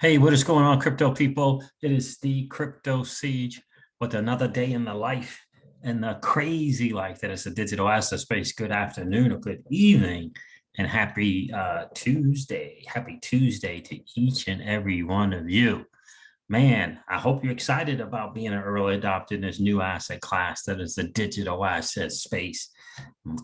Hey, what is going on, crypto people? It is the Crypto Siege with another day in the life and the crazy life that is the digital asset space. Good afternoon or good evening, and happy Tuesday. Happy Tuesday to each and every one of you. Man, I hope you're excited about being an early adopter in this new asset class that is the digital asset space.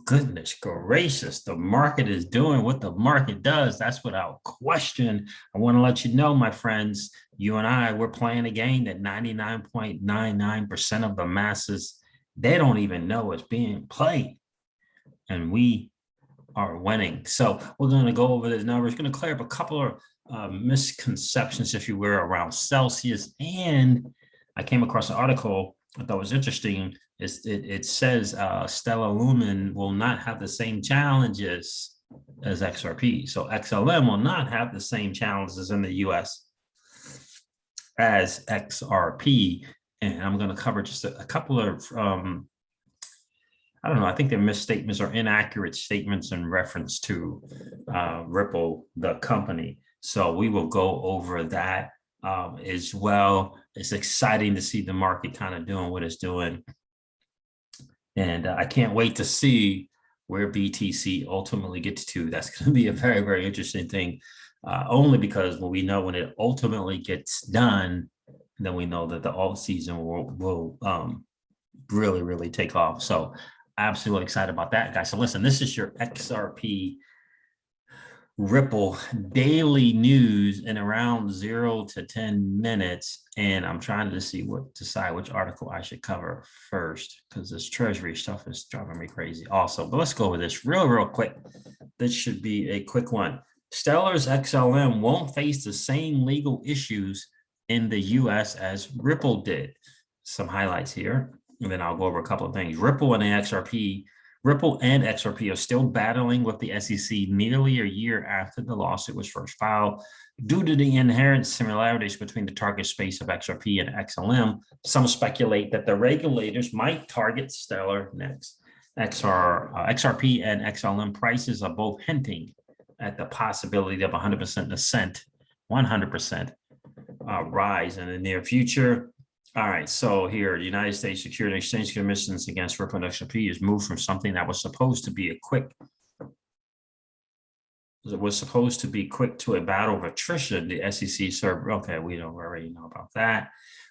Goodness gracious, the market is doing what the market does. That's without question. I want to let you know, my friends, you and I, we're playing a game that 99.99% of the masses, they don't even know is being played. And we are winning. So we're going to go over this numbers. Going to clear up a couple of misconceptions, if you will, around Celsius. And I came across an article I thought was interesting. It says Stellar Lumen will not have the same challenges as XRP. So XLM will not have the same challenges in the US as XRP. And I'm going to cover just a couple of I don't know, I think they're misstatements or inaccurate statements in reference to Ripple, the company. So we will go over that as well. It's exciting to see the market kind of doing what it's doing. And I can't wait to see where BTC ultimately gets to. That's going to be a very, very interesting thing, only because when we know when it ultimately gets done, then we know that the alt season will really, really take off. So absolutely excited about that, guys. So listen, this is your XRP Ripple daily news in around 0 to 10 minutes. And I'm trying to decide which article I should cover first, because this treasury stuff is driving me crazy also. But let's go with this real quick. This should be a quick one. Stellar's XLM won't face the same legal issues in the US as Ripple did. Some highlights here, and then I'll go over a couple of things. Ripple and XRP are still battling with the SEC nearly a year after the lawsuit was first filed. Due to the inherent similarities between the target space of XRP and XLM, some speculate that the regulators might target Stellar next. XRP and XLM prices are both hinting at the possibility of 100% rise in the near future. All right, so here, the United States Securities and Exchange Commission's against Ripple and XRP has moved from something that was supposed to be quick to a battle of attrition. The SEC served, okay, we already know about that.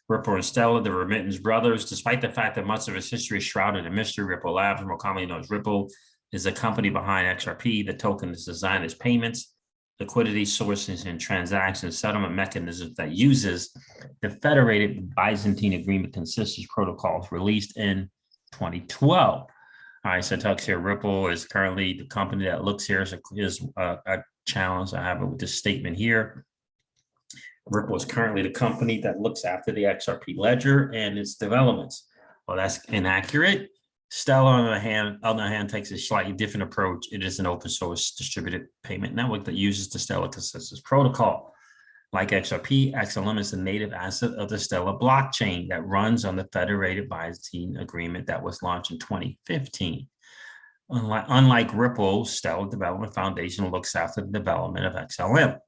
Ripple and Stellar, the remittance brothers, despite the fact that much of its history is shrouded in mystery, Ripple Labs, more commonly known as Ripple, is a company behind XRP. The token is designed as payments, liquidity sources, and transaction settlement mechanisms that uses the Federated Byzantine Agreement Consensus Protocols released in 2012. All right, so Tux here, Ripple is currently the company that looks here is a challenge. I have it with this statement here. Ripple is currently the company that looks after the XRP ledger and its developments. Well, that's inaccurate. Stellar, on the other hand, takes a slightly different approach. It is an open source distributed payment network that uses the Stellar Consensus Protocol. Like XRP, XLM is a native asset of the Stellar blockchain that runs on the Federated Byzantine Agreement that was launched in 2015. Unlike Ripple, Stellar Development Foundation looks after the development of XLM.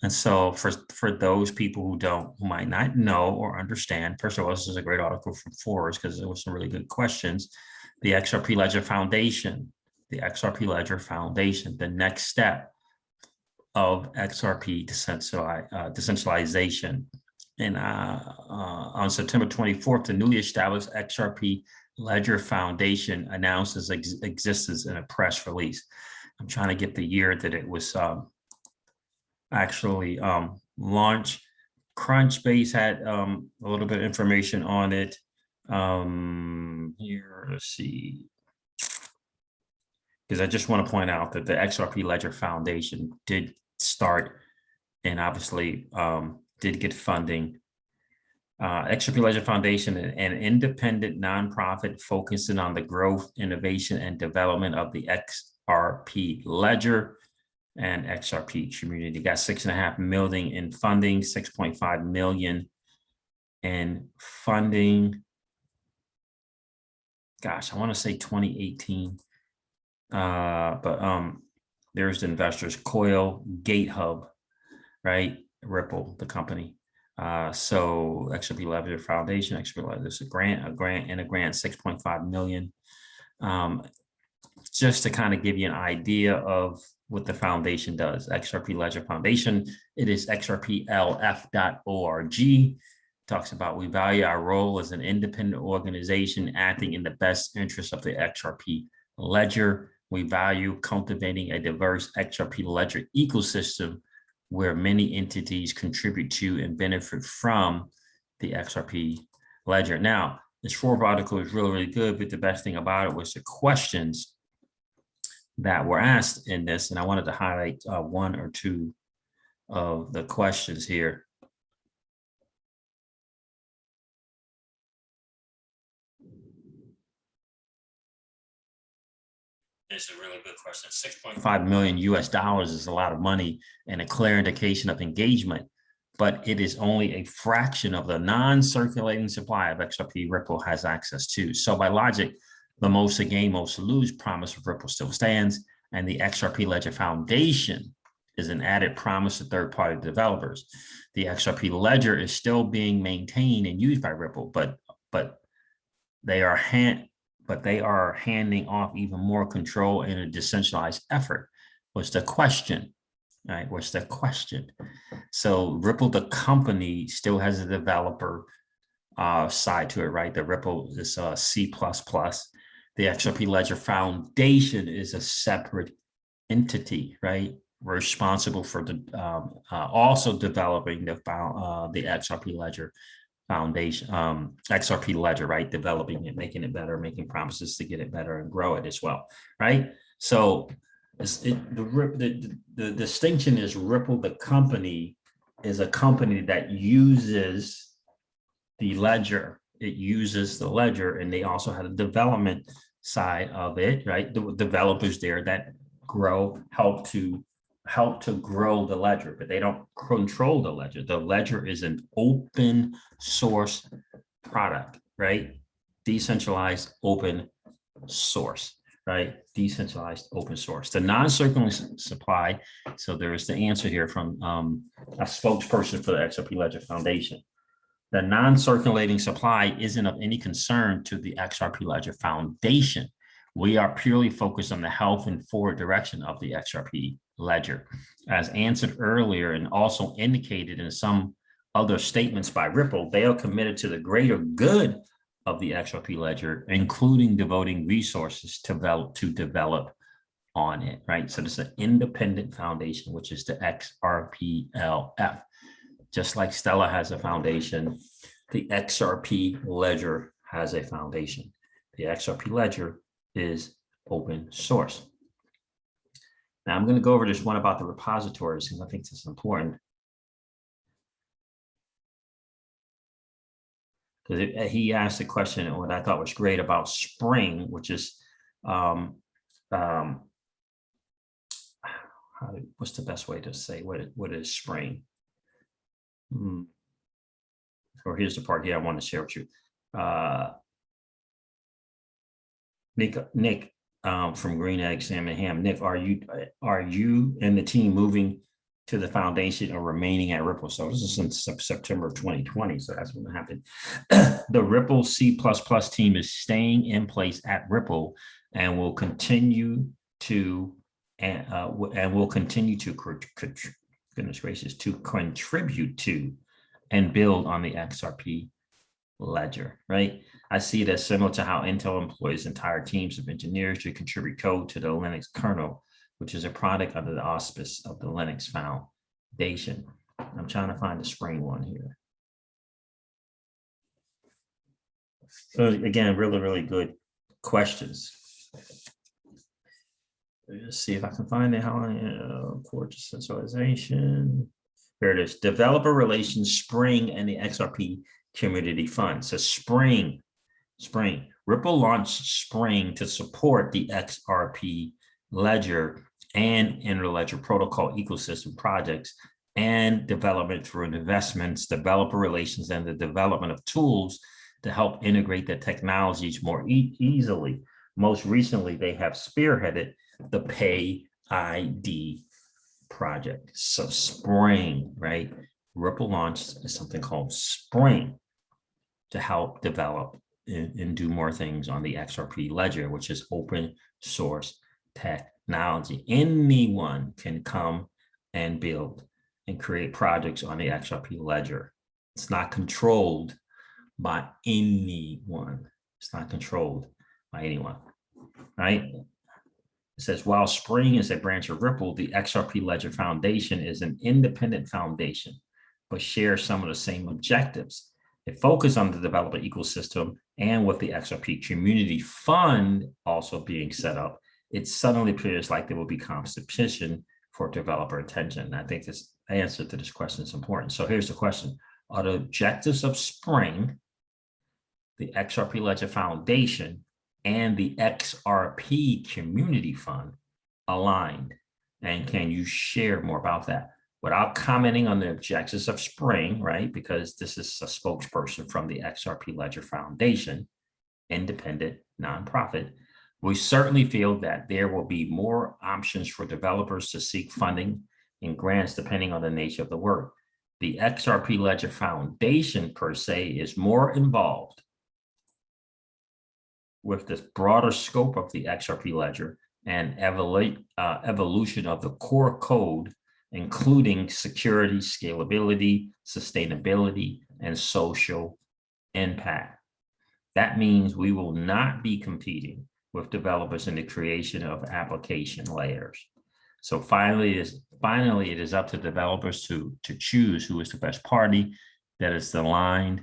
And so for those people who might not know or understand, first of all, this is a great article from Forbes because there were some really good questions. The XRP Ledger Foundation, the next step of XRP decentralization. And on September 24th, the newly established XRP Ledger Foundation announced its existence in a press release. I'm trying to get the year that it was actually launched. Crunchbase had a little bit of information on it. Here, let's see. Because I just want to point out that the XRP Ledger Foundation did start and obviously did get funding. XRP Ledger Foundation, an independent nonprofit focusing on the growth, innovation, and development of the XRP Ledger and XRP community. Got 6.5 million in funding, 6.5 million in funding. Gosh, I want to say 2018. But there's the investors, Coil, GateHub, right? Ripple, the company. So XRP Ledger Foundation, XRP Ledger, there's a grant, and a grant, 6.5 million. Just to kind of give you an idea of what the foundation does. XRP Ledger Foundation, it is xrplf.org. Talks about we value our role as an independent organization acting in the best interest of the XRP Ledger. We value cultivating a diverse XRP Ledger ecosystem where many entities contribute to and benefit from the XRP Ledger. Now, this Forbes article is really, really good, but the best thing about it was the questions that were asked in this, and I wanted to highlight one or two of the questions here. It's a really good question. 6.5 million US dollars is a lot of money and a clear indication of engagement, but it is only a fraction of the non-circulating supply of XRP Ripple has access to. So by logic, the most to gain, most to lose promise of Ripple still stands, and the XRP Ledger Foundation is an added promise to third-party developers. The XRP Ledger is still being maintained and used by Ripple, but they are handing off even more control in a decentralized effort. What's the question? Right? What's the question? So Ripple, the company, still has a developer side to it, right? The Ripple is C++. The XRP Ledger Foundation is a separate entity, right? Responsible for the also developing the XRP Ledger Foundation, XRP Ledger, right? Developing it, making it better, making promises to get it better and grow it as well, right? So the distinction is Ripple, the company, is a company that uses the ledger. It uses the ledger, and they also have a development side of it, right? The developers there that help to grow the ledger, but they don't control the ledger. The ledger is an open source product, right? Decentralized open source, right? Decentralized open source. The non-circulating supply. So there is the answer here from a spokesperson for the XRP Ledger Foundation. The non-circulating supply isn't of any concern to the XRP Ledger Foundation. We are purely focused on the health and forward direction of the XRP Ledger. As answered earlier and also indicated in some other statements by Ripple, they are committed to the greater good of the XRP Ledger, including devoting resources to develop on it, right? So this is an independent foundation, which is the XRPLF. Just like Stellar has a foundation, the XRP Ledger has a foundation. The XRP Ledger is open source. Now I'm going to go over this one about the repositories because I think this is important. Because he asked a question, and what I thought was great about Spring, which is what's the best way to say what is Spring? Or here's the part here I want to share with you. Nick from Green Egg, Sam and Ham. Nick, are you and the team moving to the foundation or remaining at Ripple? So this is since September of 2020. So that's what happened. The Ripple C++ team is staying in place at Ripple and will continue to goodness gracious, to contribute to and build on the XRP Ledger, right? I see it as similar to how Intel employs entire teams of engineers to contribute code to the Linux kernel, which is a product under the auspice of the Linux Foundation. I'm trying to find the Spring one here. So again, really, really good questions. Let's see if I can find it. Core decentralization. There it is. Developer relations, Spring, and the XRP Community Fund. So Spring. Ripple launched Spring to support the XRP Ledger and Interledger protocol ecosystem projects and development through investments, developer relations, and the development of tools to help integrate the technologies more easily. Most recently, they have spearheaded the Pay ID project. So Spring, right? Ripple launched something called Spring to help develop and do more things on the XRP ledger, which is open source technology. Anyone can come and build and create projects on the XRP ledger. It's not controlled by anyone. It's not controlled by anyone, right? It says, while Spring is a branch of Ripple, the XRP Ledger Foundation is an independent foundation, but shares some of the same objectives. It focuses on the developer ecosystem, and with the XRP Community Fund also being set up, it suddenly appears like there will be competition for developer attention. And I think this answer to this question is important. So here's the question. Are the objectives of Spring, the XRP Ledger Foundation, and the XRP Community Fund aligned? And can you share more about that? Without commenting on the objectives of Spring, right? Because this is a spokesperson from the XRP Ledger Foundation, independent nonprofit. We certainly feel that there will be more options for developers to seek funding and grants depending on the nature of the work. The XRP Ledger Foundation per se is more involved with this broader scope of the XRP ledger and evolution of the core code, including security, scalability, sustainability, and social impact. That means we will not be competing with developers in the creation of application layers. So finally, it is up to developers to choose who is the best party that is aligned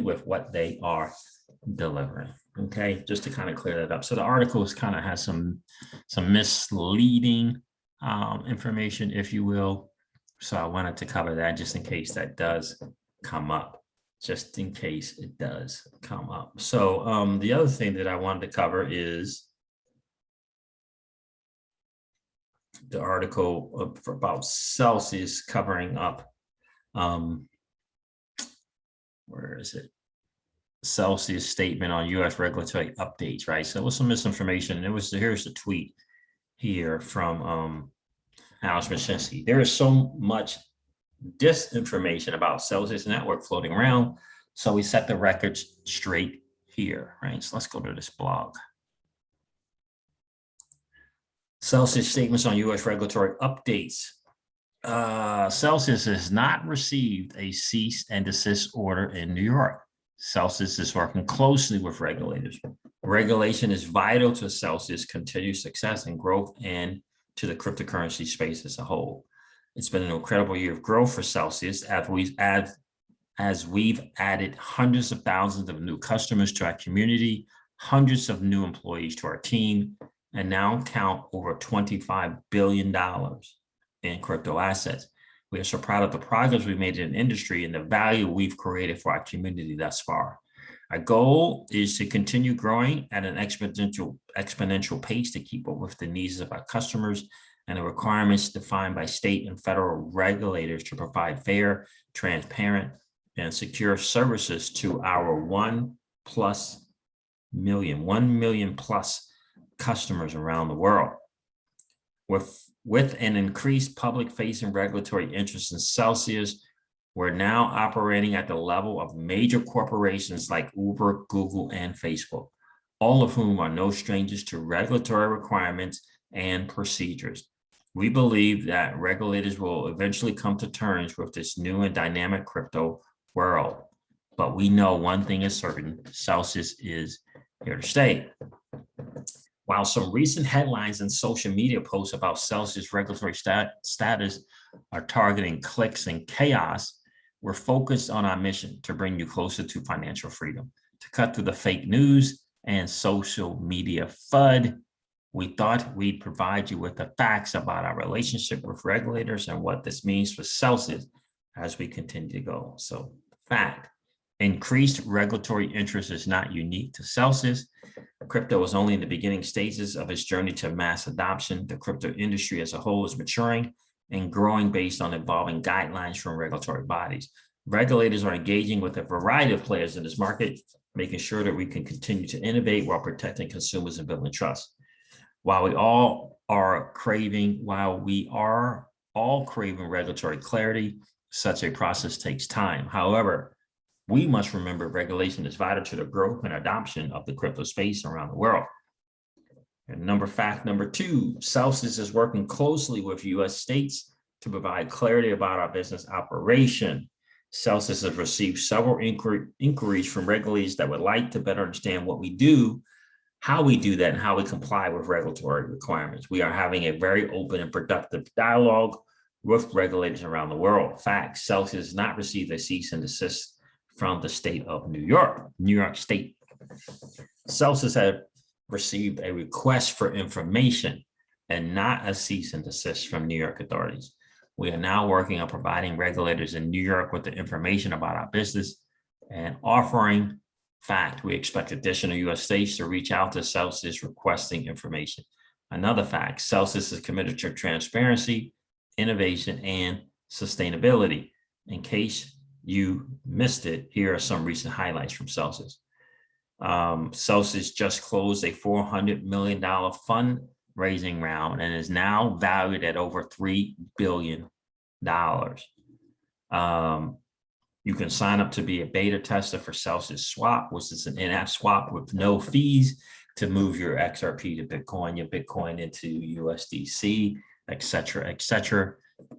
with what they are delivering. Okay, just to kind of clear that up. So the article kind of has some misleading information, if you will. So I wanted to cover that just in case that does come up. Just in case it does come up. So the other thing that I wanted to cover is the article about Celsius covering up, where is it? Celsius statement on U.S. regulatory updates, right? So there was some misinformation. Here's the tweet here from Alex Mashinsky. There is so much disinformation about Celsius network floating around, so we set the records straight here, right? So let's go to this blog. Celsius statements on U.S. regulatory updates. Celsius has not received a cease and desist order in New York. Celsius is working closely with regulators. Regulation is vital to Celsius' continued success and growth and to the cryptocurrency space as a whole. It's been an incredible year of growth for Celsius as we've added hundreds of thousands of new customers to our community, hundreds of new employees to our team, and now count over $25 billion in crypto assets. We are so proud of the progress we made in the industry and the value we've created for our community thus far. Our goal is to continue growing at an exponential pace to keep up with the needs of our customers and the requirements defined by state and federal regulators to provide fair, transparent, and secure services to our 1 million plus customers around the world. With an increased public-facing regulatory interest in Celsius, we're now operating at the level of major corporations like Uber, Google, and Facebook, all of whom are no strangers to regulatory requirements and procedures. We believe that regulators will eventually come to terms with this new and dynamic crypto world. But we know one thing is certain: Celsius is here to stay. While some recent headlines and social media posts about Celsius regulatory status are targeting clicks and chaos, we're focused on our mission to bring you closer to financial freedom. To cut through the fake news and social media FUD, we thought we'd provide you with the facts about our relationship with regulators and what this means for Celsius as we continue to go. So, fact, increased regulatory interest is not unique to Celsius. Crypto is only in the beginning stages of its journey to mass adoption. The crypto industry as a whole is maturing and growing based on evolving guidelines from regulatory bodies. Regulators are engaging with a variety of players in this market, making sure that we can continue to innovate while protecting consumers and building trust. While we all are craving, while we are all craving regulatory clarity, such a process takes time. However, we must remember regulation is vital to the growth and adoption of the crypto space around the world. And fact number 2, Celsius is working closely with U.S. states to provide clarity about our business operation. Celsius has received several inquiries from regulators that would like to better understand what we do, how we do that, and how we comply with regulatory requirements. We are having a very open and productive dialogue with regulators around the world. In fact, Celsius has not received a cease and desist from the state of New York State. Celsius has received a request for information and not a cease and desist from New York authorities. We are now working on providing regulators in New York with the information about our business and offering. Fact, we expect additional U.S. states to reach out to Celsius requesting information. Another fact, Celsius is committed to transparency, innovation, and sustainability. In case you missed it, here are some recent highlights from Celsius. Celsius just closed a $400 million fundraising round and is now valued at over $3 billion. You can sign up to be a beta tester for Celsius Swap, which is an in-app swap with no fees to move your XRP to Bitcoin, your Bitcoin into USDC, et cetera,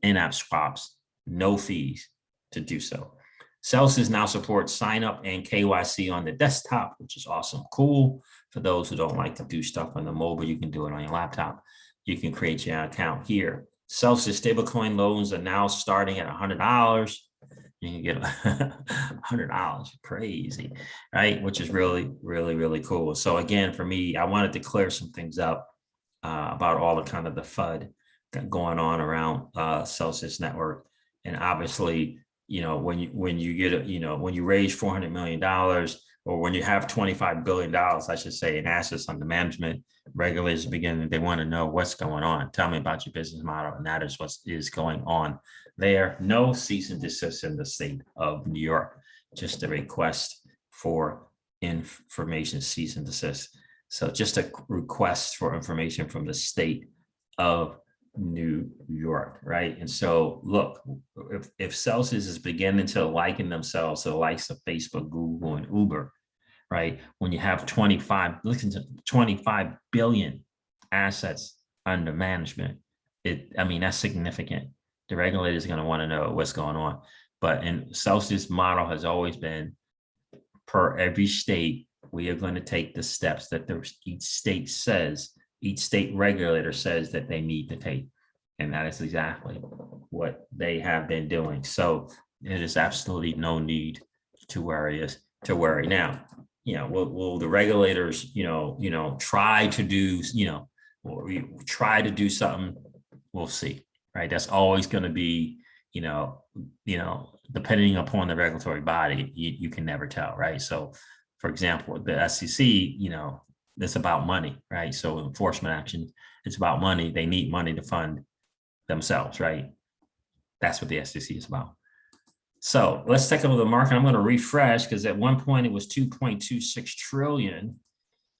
in-app swaps, no fees to do so. Celsius now supports sign up and KYC on the desktop, which is awesome. Cool. For those who don't like to do stuff on the mobile, you can do it on your laptop. You can create your account here. Celsius stablecoin loans are now starting at $100. You can get $100, crazy, right? Which is really, really, really cool. So again, for me, I wanted to clear some things up about all the kind of the FUD going on around Celsius network. And obviously, when you get when you raise $400 million, or when you have $25 billion, I should say, in assets under management, regulators begin, they want to know what's going on. Tell me about your business model. And that is what is going on there. No cease and desist in the state of New York, just a request for information, cease and desist. So just a request for information from the state of New York, right? And so look, if Celsius is beginning to liken themselves to the likes of Facebook, Google, and Uber, right? When you have 25 billion assets under management, that's significant. The regulators are going to want to know what's going on. But in Celsius model has always been, per every state, we are going to take the steps that each state regulator says that they need to take. And that is exactly what they have been doing. So it is absolutely no need to worry now. Will the regulators, try to do, try to do something? We'll see, right? That's always going to be, depending upon the regulatory body, you can never tell, right? So, for example, the SEC, it's about money, right? So enforcement action, it's about money. They need money to fund themselves, right? That's what the SEC is about. So let's take a look at the market. I'm going to refresh because at one point it was 2.26 trillion.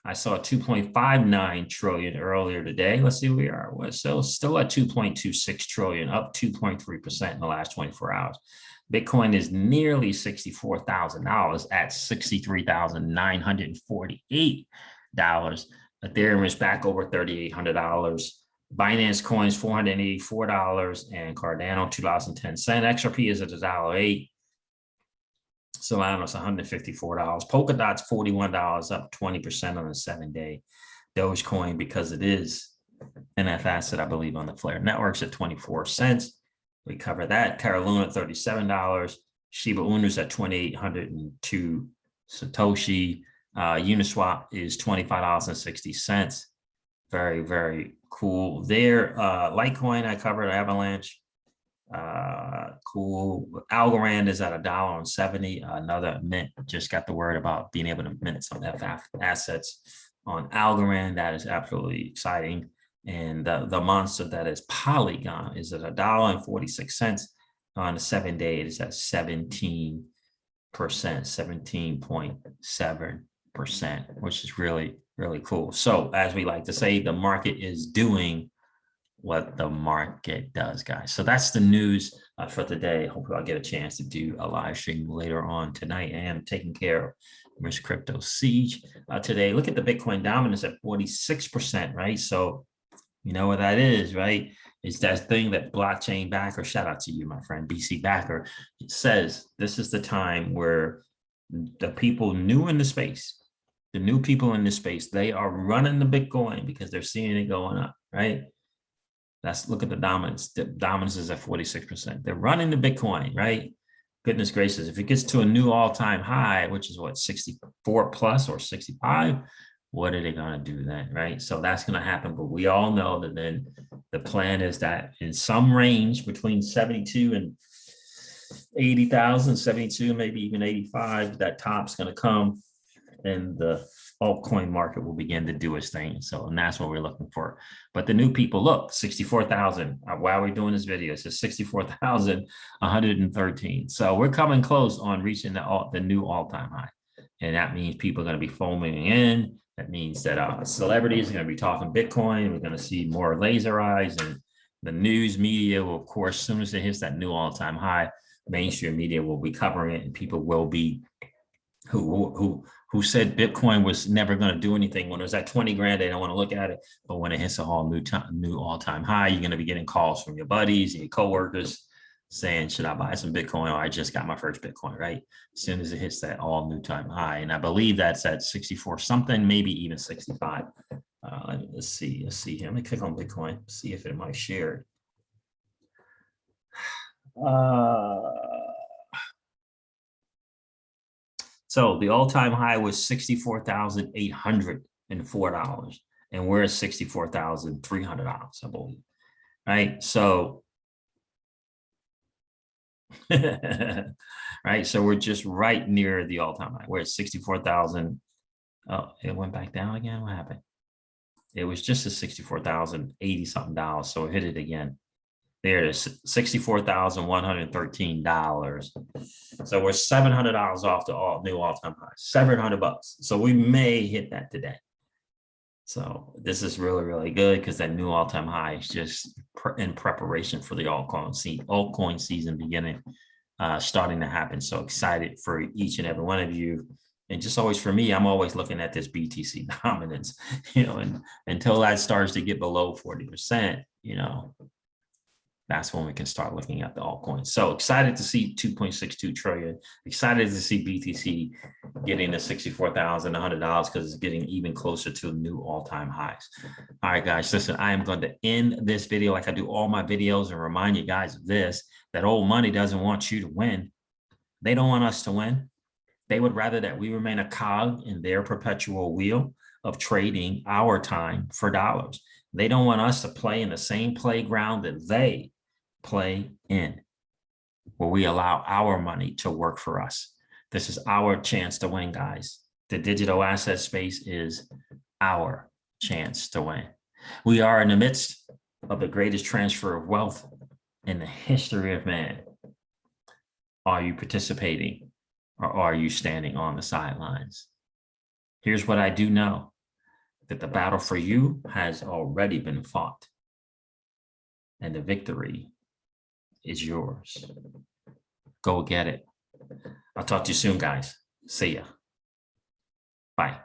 I saw 2.59 trillion earlier today. Let's see where we are. So still at 2.26 trillion, up 2.3% in the last 24 hours. Bitcoin is nearly $64,000 at $63,948. Ethereum is back over $3,800. Binance coins $484 and Cardano $2.10. XRP is at $1.08. Solana is $154. Polkadot's $41, up 20% on the 7-day. Dogecoin, because it is an NF asset, I believe, on the Flare networks at 24 cents. We cover that. Terra Luna $37. Shiba Inu's at 2,802 Satoshi. Uniswap is $25.60. Very, very cool. There, Litecoin I covered, Avalanche. Cool. Algorand is at $1.70. Another mint. Just got the word about being able to mint some assets on Algorand. That is absolutely exciting. And the monster that is Polygon is at $1.46 on the 7-day. It is at 17%, 17.7%, which is really, really cool. So as we like to say, the market is doing what the market does, guys. So that's the news for today. Hopefully I'll get a chance to do a live stream later on tonight. I am taking care of Miss Crypto Siege today. Look at the Bitcoin dominance at 46%, right? So you know what that is, right? It's that thing that blockchain backer, shout out to you, my friend, BC Backer, it says this is the time where the people new in the space, the new people in this space, they are running the Bitcoin because they're seeing it going up, right? Look at the dominance. The dominance is at 46%. They're running the Bitcoin, right? Goodness gracious. If it gets to a new all-time high, which is what, 64 plus or 65, what are they going to do then, right? So that's going to happen. But we all know that then the plan is that in some range between 72 and 80,000, 72, maybe even 85, that top's going to come and the altcoin market will begin to do its thing. So, and that's what we're looking for. But the new people, look, 64,000. While we're doing this video, it says 64,113. So we're coming close on reaching the new all-time high. And that means people are going to be foaming in. That means that celebrities are going to be talking Bitcoin. We're going to see more laser eyes, and the news media will, of course, as soon as it hits that new all-time high, mainstream media will be covering it, and people will be who said Bitcoin was never going to do anything when it was at 20 grand, they don't want to look at it. But when it hits a whole new all-time high, you're going to be getting calls from your buddies and your coworkers saying, should I buy some Bitcoin? Or I just got my first Bitcoin, right? As soon as it hits that all new time high. And I believe that's at 64 something, maybe even 65. Let's see here. Let me click on Bitcoin, see if it might share. So the all-time high was $64,804, and we're at $64,300, I believe, right? So, right, so we're just right near the all-time high. We're at 64,000. Oh, it went back down again. What happened? It was just at 64,080 something dollars, so it hit it again. There it is, $64,113. So we're $700 off the new all-time high, $700. So we may hit that today. So this is really, really good because that new all-time high is just in preparation for the altcoin season beginning, starting to happen. So excited for each and every one of you. And just always for me, I'm always looking at this BTC dominance, and until that starts to get below 40%, that's when we can start looking at the altcoins. So excited to see 2.62 trillion. Excited to see BTC getting to $64,100 because it's getting even closer to new all-time highs. All right, guys, listen, I am going to end this video like I do all my videos and remind you guys of this, that old money doesn't want you to win. They don't want us to win. They would rather that we remain a cog in their perpetual wheel of trading our time for dollars. They don't want us to play in the same playground that they play in, where we allow our money to work for us. This is our chance to win, guys. The digital asset space is our chance to win. We are in the midst of the greatest transfer of wealth in the history of man. Are you participating, or are you standing on the sidelines? Here's what I do know, that the battle for you has already been fought, and the victory is yours. Go get it. I'll talk to you soon, guys. See ya. Bye.